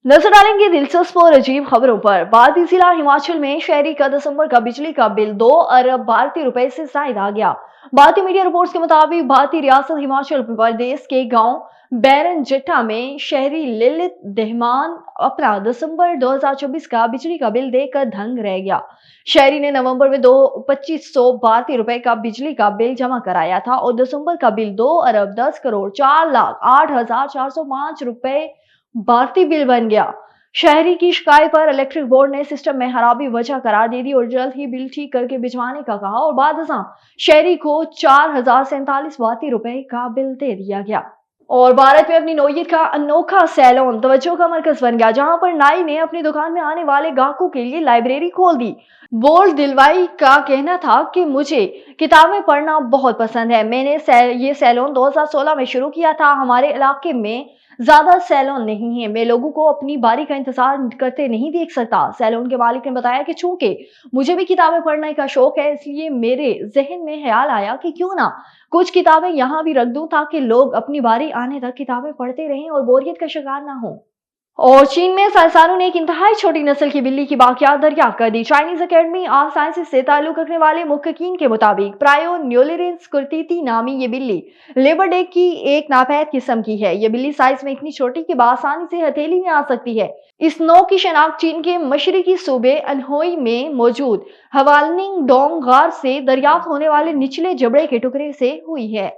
नजर डालेंगे दिलचस्प और अजीब खबरों पर। भारतीय जिला हिमाचल में शहरी का दिसंबर का बिजली का बिल 2 अरब भारतीय रुपए से ज्यादा आ गया। भारतीय मीडिया रिपोर्ट्स के मुताबिक भारतीय रियासत हिमाचल प्रदेश के गांव बैरन जट्टा में शहरी ललित देहमान अपना दिसंबर 2024 का बिजली का बिल देकर दंग रह गया। शहरी ने नवंबर में 2500 भारतीय रुपए का बिजली का बिल जमा कराया था और दिसंबर का बिल 2 अरब 10 करोड़ 4 लाख 8,405 रुपए भारतीय बिल बन गया। शहरी की शिकायत पर इलेक्ट्रिक बोर्ड ने सिस्टम में खराबी वजह करार दे दी और जल्द ही बिल ठीक करके भिजवाने का कहा और बाद शहरी को 4,047 भारतीय रुपए का बिल दे दिया गया। और भारत में अपनी नौयत का अनोखा सैलून तवज्जो का मरकज बन गया, जहां पर नाई ने अपनी दुकान में आने वाले ग्राहकों के लिए लाइब्रेरी खोल दी। बोल दिलवाई का कहना था कि मुझे किताबें पढ़ना बहुत पसंद है। मैंने ये सैलून 2016 में शुरू किया था। हमारे इलाके में ज्यादा सैलून नहीं है, मैं लोगों को अपनी बारी का इंतजार करते नहीं देख सकता। सैलून के मालिक ने बताया कि चूंकि मुझे भी किताबें पढ़ने का शौक है, इसलिए मेरे जहन में ख्याल आया कि क्यों ना कुछ किताबें यहाँ भी रख दूं ताकि लोग अपनी बारी आने तक किताबें पढ़ते रहें और बोरियत का शिकार ना हो। और चीन में साइंसदानों ने एक इंतहाई छोटी नस्ल की बिल्ली की बाकियात दरियाफ्त कर दी। चाइनीज अकेडमी ऑफ साइंसेज से ताल्लुक रखने वाले मुहक्किकीन के मुताबिक प्रायो न्यूलिरेंस कुर्तीती नामी ये बिल्ली लेबरडेक की एक नापैद किस्म की है। ये बिल्ली साइज में इतनी छोटी कि आसानी से हथेली में आ सकती है। इस नौ की शनाख्त चीन के मशरकी सूबे अनहोई में मौजूद हवालनिंग डोंग गार से दरियाफ्त होने वाले निचले जबड़े के टुकड़े से हुई है।